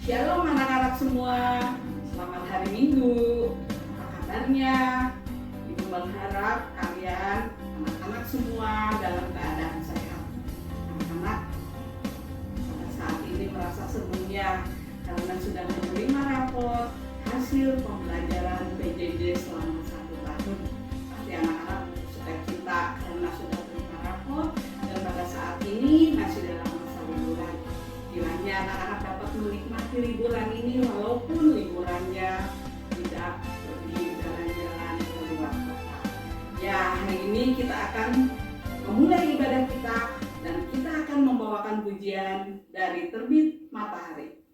Shalom anak-anak semua, selamat hari Minggu. Apa kabarnya? Ibu berharap kalian, anak-anak semua dalam keadaan sehat. Anak-anak pada saat ini merasa senang ya, karena sudah menerima rapor hasil pembelajaran PJJ selama 1 tahun. Pasti anak-anak suka cita karena sudah menerima rapor dan pada saat ini masih dalam masa liburan. Kiranya anak-anak dapat menikmati liburan ini walaupun liburannya tidak pergi jalan-jalan ke luar kota. Ya, hari ini kita akan memulai ibadah kita dan kita akan membawakan pujian dari Terbit Matahari.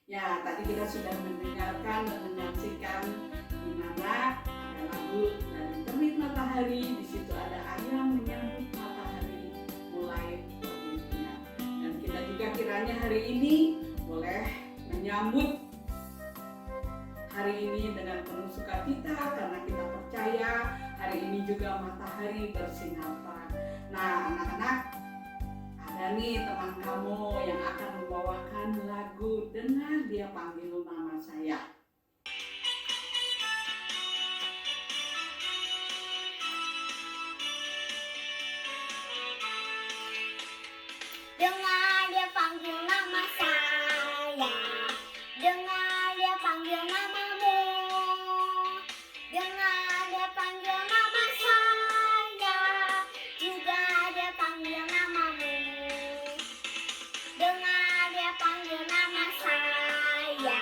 Ya, tadi kita sudah mendengarkan dan menyaksikan di mana ada lagu dari Terbit Matahari. Di situ ada ayam menyambut matahari mulai terbitnya. Dan kita juga kiranya hari ini boleh menyambut hari ini dengan penuh sukacita karena kita percaya hari ini juga matahari bersinar terang. Nah, anak-anak, ada nih teman kamu yang akan membawakan lagu Dengar Dia Panggil Nama Saya. Dengar dia panggil nama saya, dengar dia panggil namamu, dengar dia panggil nama saya, juga dia panggil namamu. Dengar dia panggil nama saya,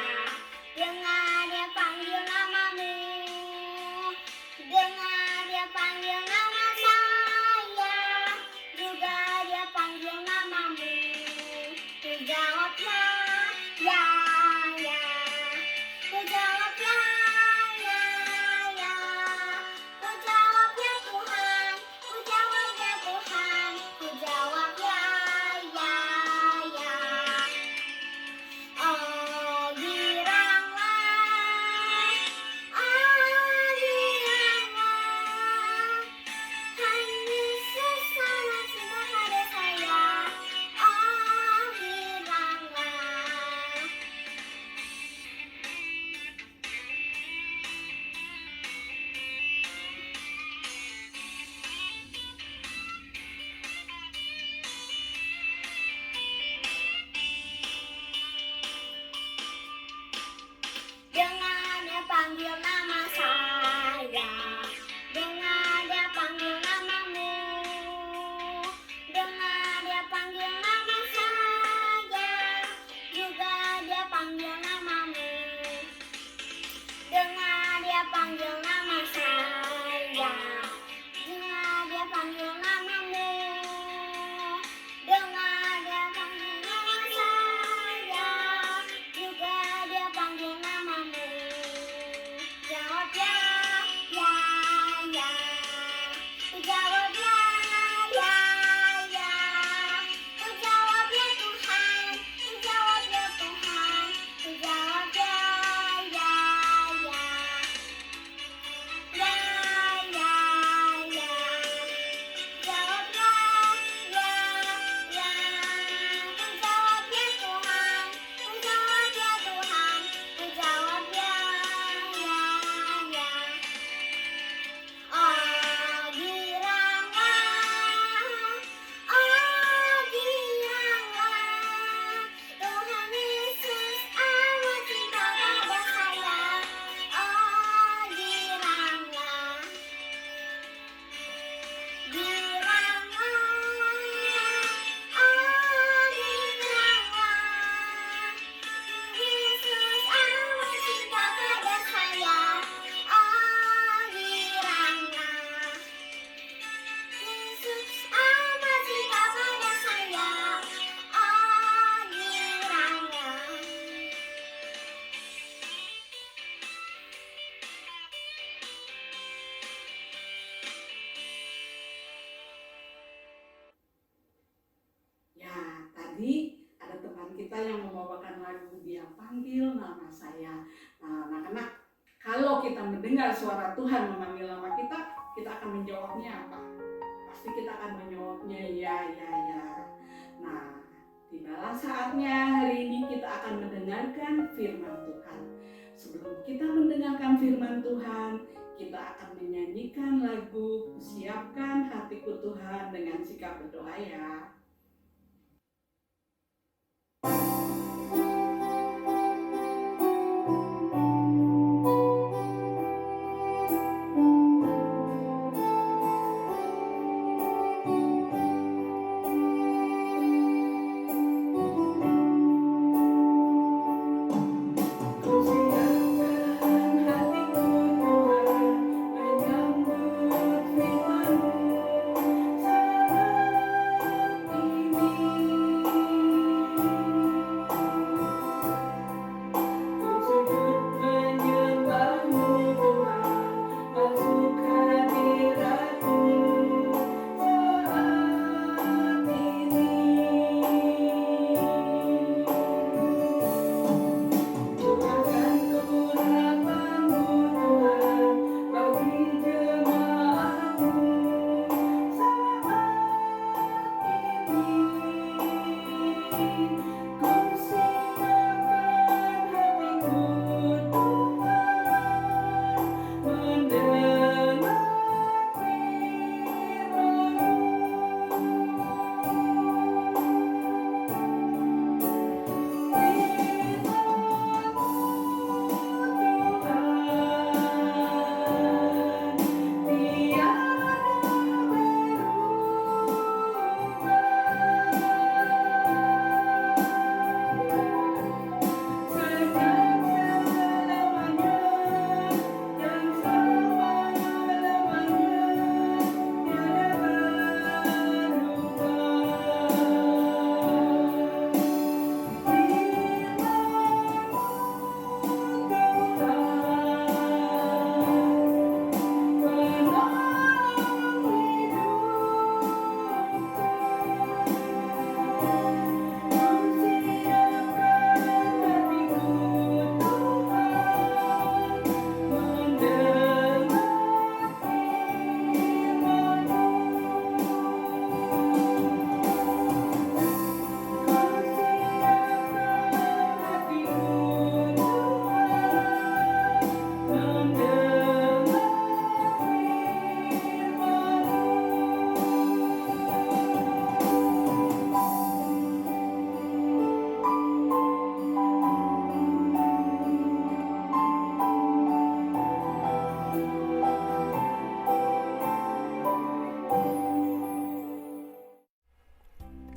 dengar dia panggil namamu, dengar dia panggil nama saya, juga dia panggil namamu. Jawablah, ya, ya. Jawablah, tadi ada teman kita yang membawakan lagu Dia Panggil Nama Saya. Nah, anak-anak, kalau kita mendengar suara Tuhan memanggil nama kita, kita akan menjawabnya apa? Pasti kita akan menjawabnya ya. Nah, tibalah saatnya hari ini kita akan mendengarkan firman Tuhan. Sebelum kita mendengarkan firman Tuhan, kita akan menyanyikan lagu Siapkan Hatiku Tuhan dengan sikap berdoa ya.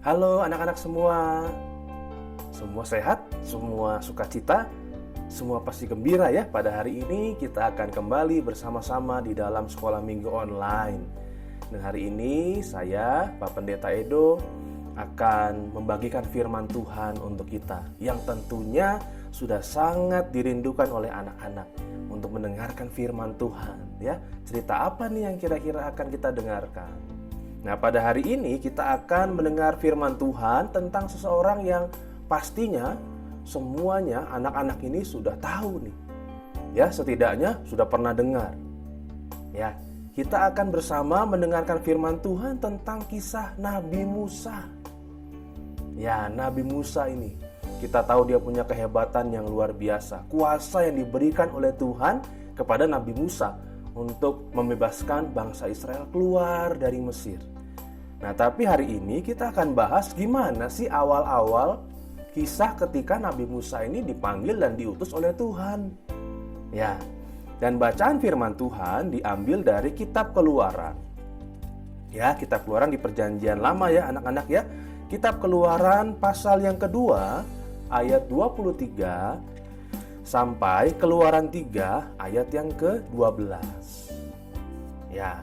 Halo anak-anak semua. Semua sehat, semua sukacita, semua pasti gembira ya. Pada hari ini kita akan kembali bersama-sama di dalam sekolah minggu online. Dan hari ini saya, Pak Pendeta Edo, akan membagikan firman Tuhan untuk kita, yang tentunya sudah sangat dirindukan oleh anak-anak untuk mendengarkan firman Tuhan ya. Cerita apa nih yang kira-kira akan kita dengarkan? Nah, pada hari ini kita akan mendengar firman Tuhan tentang seseorang yang pastinya semuanya anak-anak ini sudah tahu nih. Ya, setidaknya sudah pernah dengar. Ya, kita akan bersama mendengarkan firman Tuhan tentang kisah Nabi Musa. Ya, Nabi Musa ini kita tahu dia punya kehebatan yang luar biasa, kuasa yang diberikan oleh Tuhan kepada Nabi Musa untuk membebaskan bangsa Israel keluar dari Mesir. Nah, tapi hari ini kita akan bahas gimana sih awal-awal kisah ketika Nabi Musa ini dipanggil dan diutus oleh Tuhan. Ya, dan bacaan firman Tuhan diambil dari kitab Keluaran. Ya, kitab Keluaran di Perjanjian Lama ya anak-anak ya. Kitab Keluaran pasal yang kedua ayat 23 sampai Keluaran 3 ayat yang ke-12. Ya,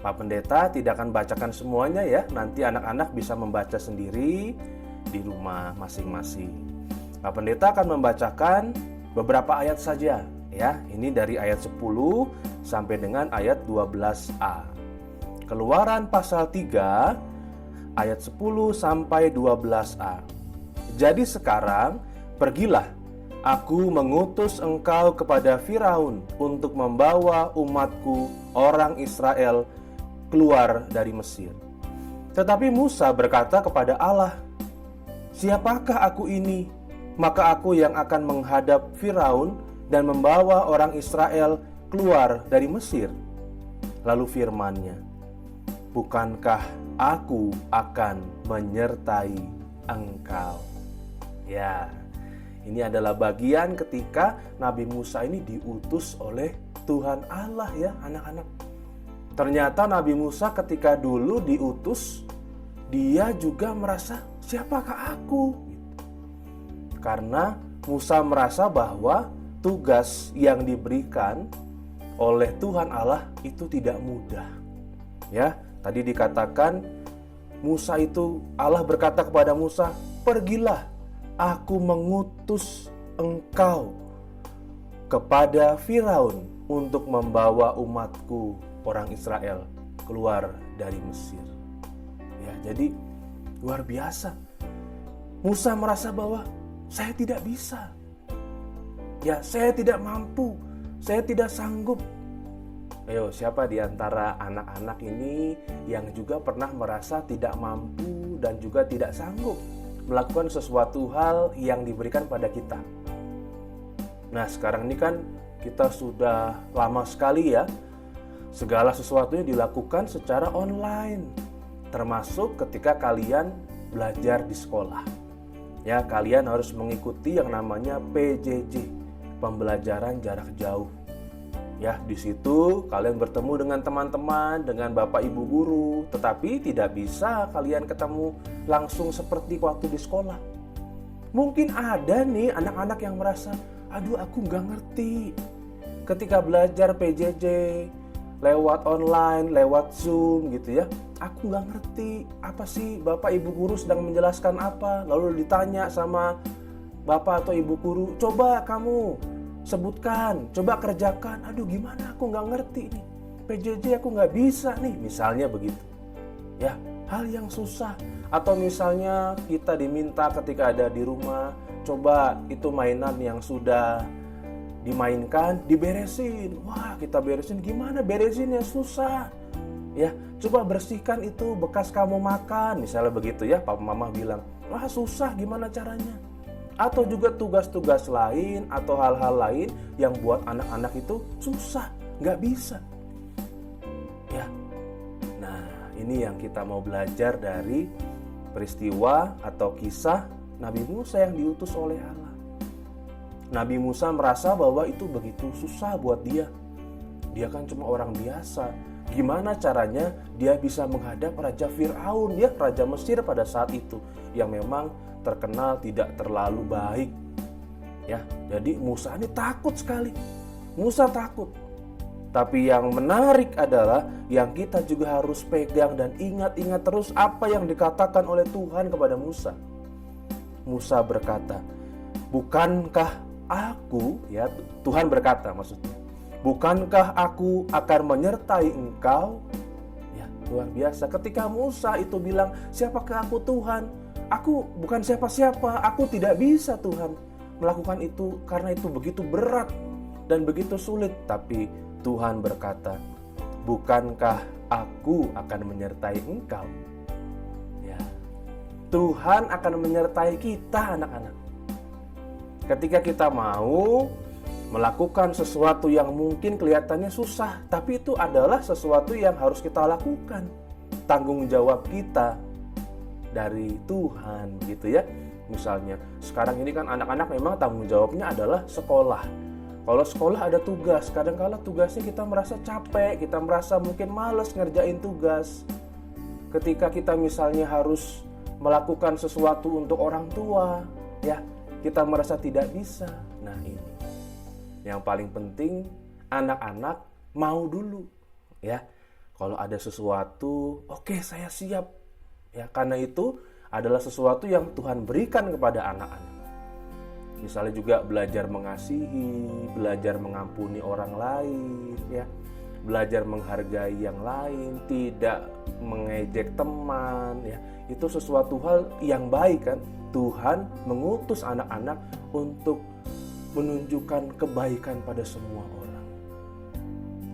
Pak Pendeta tidak akan bacakan semuanya ya. Nanti anak-anak bisa membaca sendiri di rumah masing-masing. Pak Pendeta akan membacakan beberapa ayat saja ya. Ini dari ayat 10 sampai dengan ayat 12a. Keluaran pasal 3 ayat 10 sampai 12a. Jadi sekarang, pergilah, aku mengutus engkau kepada Firaun untuk membawa umatku, orang Israel, keluar dari Mesir. Tetapi Musa berkata kepada Allah, siapakah aku ini? Maka aku yang akan menghadap Firaun dan membawa orang Israel keluar dari Mesir. Lalu firman-Nya, bukankah aku akan menyertai engkau? Ya, ini adalah bagian ketika Nabi Musa ini diutus oleh Tuhan Allah ya anak-anak. Ternyata Nabi Musa ketika dulu diutus, dia juga merasa siapakah aku? Karena Musa merasa bahwa tugas yang diberikan oleh Tuhan Allah itu tidak mudah. Ya, tadi dikatakan Musa itu, Allah berkata kepada Musa, pergilah, aku mengutus engkau kepada Firaun untuk membawa umatku orang Israel keluar dari Mesir. Ya, jadi luar biasa. Musa merasa bahwa saya tidak bisa. Ya, saya tidak mampu. Saya tidak sanggup. Ayo, siapa di antara anak-anak ini yang juga pernah merasa tidak mampu dan juga tidak sanggup melakukan sesuatu hal yang diberikan pada kita? Nah, sekarang ini kan kita sudah lama sekali ya, segala sesuatunya dilakukan secara online, termasuk ketika kalian belajar di sekolah. Ya, kalian harus mengikuti yang namanya PJJ, pembelajaran jarak jauh. Ya, di situ kalian bertemu dengan teman-teman, dengan Bapak Ibu guru, tetapi tidak bisa kalian ketemu langsung seperti waktu di sekolah. Mungkin ada nih anak-anak yang merasa, aduh aku nggak ngerti. Ketika belajar PJJ, lewat online, lewat Zoom gitu ya, aku nggak ngerti apa sih Bapak Ibu guru sedang menjelaskan apa. Lalu ditanya sama Bapak atau Ibu guru, coba kamu sebutkan, coba kerjakan. Aduh gimana, aku nggak ngerti nih. PJJ aku nggak bisa nih, misalnya begitu. Ya, hal yang susah. Atau misalnya kita diminta ketika ada di rumah, coba itu mainan yang sudah dimainkan, diberesin. Wah, kita beresin, gimana beresinnya, susah. Ya, coba bersihkan itu bekas kamu makan, misalnya begitu ya. Papa mama bilang, wah susah, gimana caranya? Atau juga tugas-tugas lain atau hal-hal lain yang buat anak-anak itu susah, nggak bisa. Ya, nah ini yang kita mau belajar dari peristiwa atau kisah Nabi Musa yang diutus oleh Allah. Nabi Musa merasa bahwa itu begitu susah buat dia. Dia kan cuma orang biasa. Gimana caranya dia bisa menghadap Raja Firaun, ya, Raja Mesir pada saat itu, yang memang terkenal tidak terlalu baik. Ya, jadi Musa ini takut sekali. Musa takut. Tapi yang menarik adalah yang kita juga harus pegang dan ingat-ingat terus apa yang dikatakan oleh Tuhan kepada Musa. Musa berkata, bukankah aku, ya Tuhan berkata maksudnya, bukankah aku akan menyertai engkau? Ya, luar biasa. Ketika Musa itu bilang, siapakah aku Tuhan? Aku bukan siapa-siapa, aku tidak bisa Tuhan melakukan itu karena itu begitu berat dan begitu sulit. Tapi Tuhan berkata, bukankah aku akan menyertai engkau? Ya, Tuhan akan menyertai kita anak-anak. Ketika kita mau melakukan sesuatu yang mungkin kelihatannya susah, tapi itu adalah sesuatu yang harus kita lakukan. Tanggung jawab kita dari Tuhan gitu ya. Misalnya sekarang ini kan anak-anak memang tanggung jawabnya adalah sekolah. Kalau sekolah ada tugas, kadang-kala tugasnya kita merasa capek, kita merasa mungkin malas ngerjain tugas. Ketika kita misalnya harus melakukan sesuatu untuk orang tua, ya, kita merasa tidak bisa. Nah ini yang paling penting, anak-anak mau dulu ya. Kalau ada sesuatu, oke, saya siap. Ya, karena itu adalah sesuatu yang Tuhan berikan kepada anak-anak. Misalnya juga belajar mengasihi, belajar mengampuni orang lain, ya. belajar menghargai yang lain, tidak mengejek teman, ya. Itu sesuatu hal yang baik kan. Tuhan mengutus anak-anak untuk menunjukkan kebaikan pada semua orang.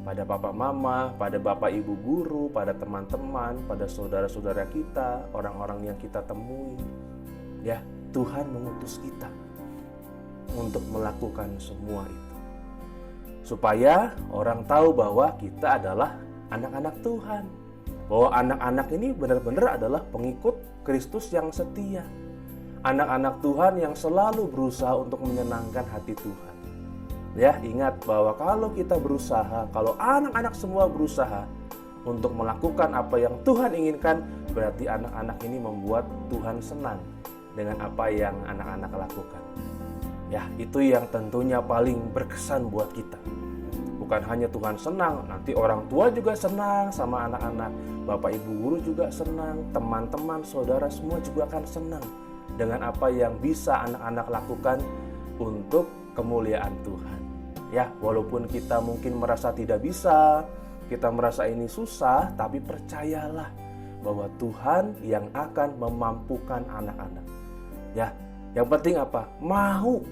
Pada papa mama, pada bapak ibu guru, pada teman-teman, pada saudara-saudara kita, orang-orang yang kita temui. Ya, Tuhan mengutus kita untuk melakukan semua itu. Supaya orang tahu bahwa kita adalah anak-anak Tuhan. Bahwa anak-anak ini benar-benar adalah pengikut Kristus yang setia. Anak-anak Tuhan yang selalu berusaha untuk menyenangkan hati Tuhan. Ya, ingat bahwa kalau kita berusaha, kalau anak-anak semua berusaha untuk melakukan apa yang Tuhan inginkan, berarti anak-anak ini membuat Tuhan senang dengan apa yang anak-anak lakukan. Ya, itu yang tentunya paling berkesan buat kita. Bukan hanya Tuhan senang, nanti orang tua juga senang sama anak-anak, bapak ibu guru juga senang, teman-teman, saudara semua juga akan senang dengan apa yang bisa anak-anak lakukan untuk kemuliaan Tuhan. Ya, walaupun kita mungkin merasa tidak bisa, kita merasa ini susah, tapi percayalah bahwa Tuhan yang akan memampukan anak-anak. Ya, yang penting apa? Mau.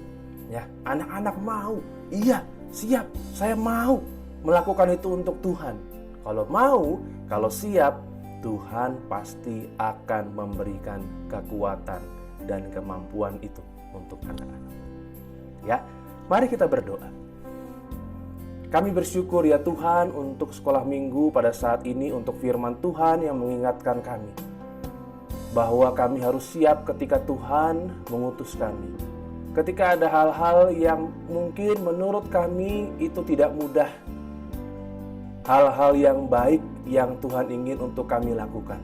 Ya, anak-anak mau. Iya, siap. Saya mau melakukan itu untuk Tuhan. Kalau mau, kalau siap, Tuhan pasti akan memberikan kekuatan dan kemampuan itu untuk anak-anak. Ya, mari kita berdoa. Kami bersyukur ya Tuhan untuk sekolah minggu pada saat ini, untuk firman Tuhan yang mengingatkan kami bahwa kami harus siap ketika Tuhan mengutus kami. Ketika ada hal-hal yang mungkin menurut kami itu tidak mudah, hal-hal yang baik yang Tuhan ingin untuk kami lakukan,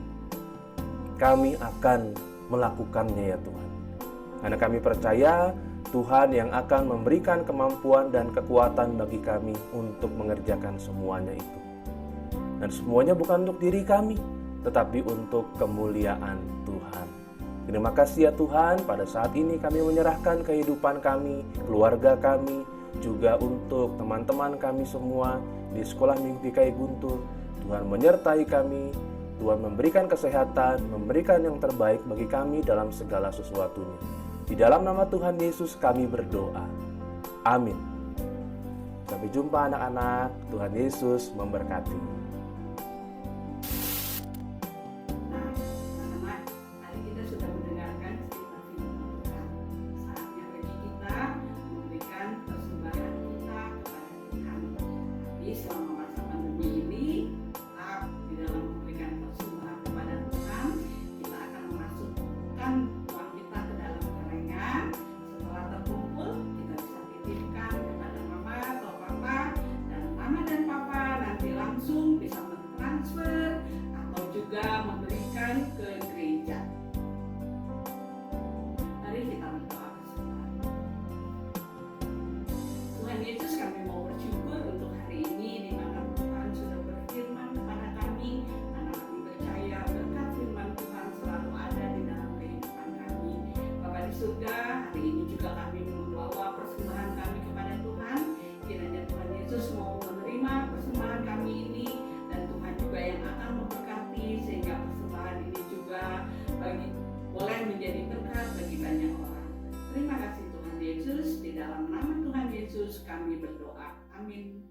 kami akan melakukannya ya Tuhan. Karena kami percaya Tuhan yang akan memberikan kemampuan dan kekuatan bagi kami untuk mengerjakan semuanya itu. Dan semuanya bukan untuk diri kami, tetapi untuk kemuliaan Tuhan. Terima kasih ya Tuhan, pada saat ini kami menyerahkan kehidupan kami, keluarga kami, juga untuk teman-teman kami semua di Sekolah Minggu GKI Guntur. Tuhan menyertai kami, Tuhan memberikan kesehatan, memberikan yang terbaik bagi kami dalam segala sesuatunya. Di dalam nama Tuhan Yesus kami berdoa. Amin. Sampai jumpa anak-anak. Tuhan Yesus memberkati. Nah, anak-anak, tadi kita sudah mendengarkan cerita firman Tuhan. Saatnya bagi kita memberikan persembahan kita kepada Tuhan. Tapi selama masa pandemi ini, tetap di dalam memberikan persembahan kepada Tuhan, kita akan memasukkan uang kita ke dalam kerengan. Setelah terkumpul, kita bisa titipkan kepada mama atau papa, dan mama dan papa nanti langsung bisa mentransfer atau juga memberikan ke gereja. Mari kita berdoa bersama. Tuhan Yesus, kami mau bersyukur untuk hari ini di mana Tuhan sudah berfirman kepada kami, karena kami percaya berkat firman Tuhan selalu ada di dalam kehidupan kami. Bapa di surga, hari ini juga kami membawa persembahan kami kepada Tuhan. Kiranya Tuhan Yesus mau menerima persembahan kami ini, dan Tuhan juga yang akan memberkati sehingga persembahan ini juga boleh menjadi berkat bagi banyak orang. Terima kasih Tuhan Yesus, di dalam nama Tuhan Yesus kami berdoa. Amin.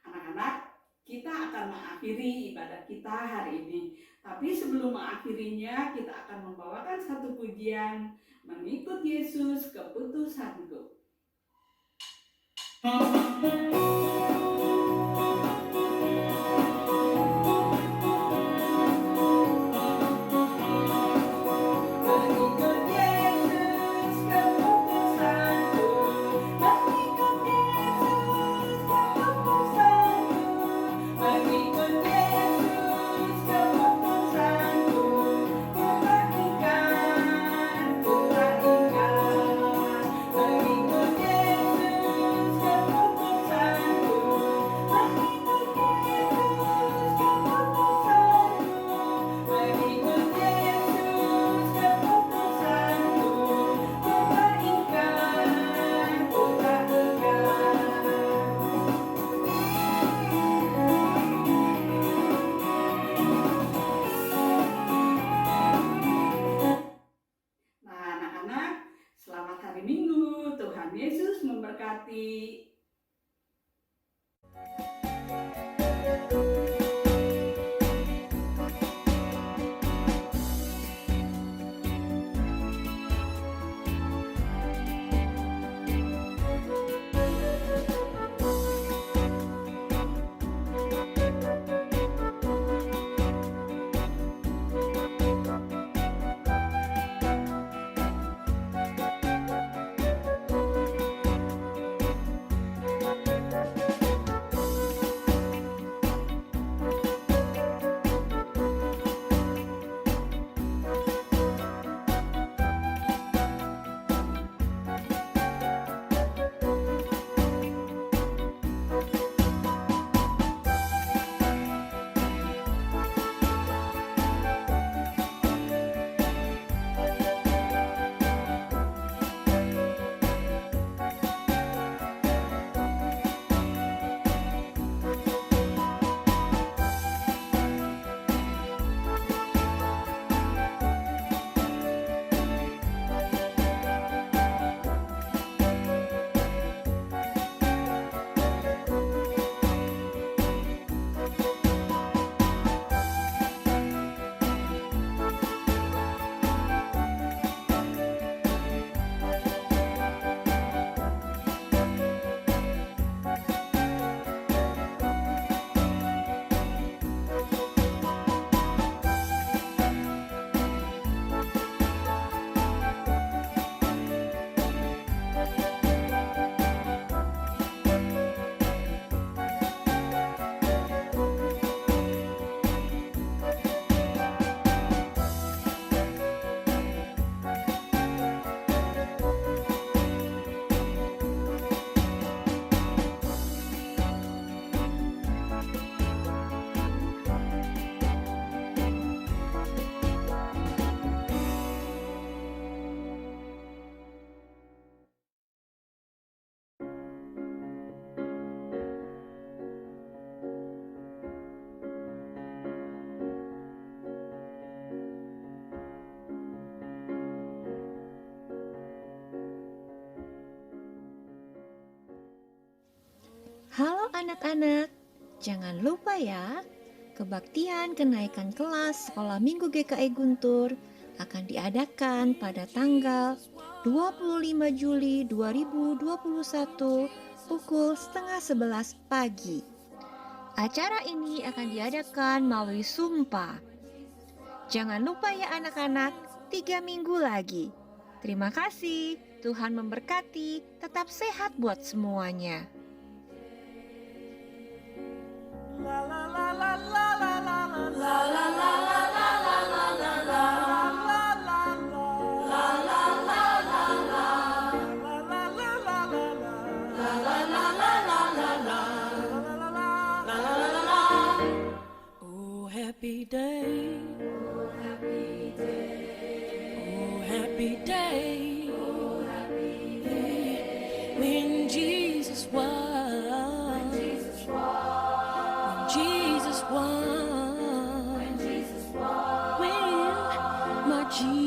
Anak-anak, kita akan mengakhiri ibadah kita hari ini. Tapi sebelum mengakhirinya, kita akan membawakan satu pujian, Mengikut Yesus Keputusanku. Mengikut Yesus keputusanku, mengikut Yesus keputusanku, mengikut Yesus keputusanku, ku tak ingat, mengikut Yesus keputusanku. anak-anak, jangan lupa ya, kebaktian kenaikan kelas Sekolah Minggu GKI Guntur akan diadakan pada tanggal 25 Juli 2021 pukul 10:30 pagi. Acara ini akan diadakan melalui Sumpah. Jangan lupa ya anak-anak, 3 minggu lagi. Terima kasih, Tuhan memberkati, tetap sehat buat semuanya. Oh, happy day. Oh, happy day. Oh, happy day. Oh, happy day. When Jesus won. When Jesus won. When Jesus won. When Jesus won. When my Jesus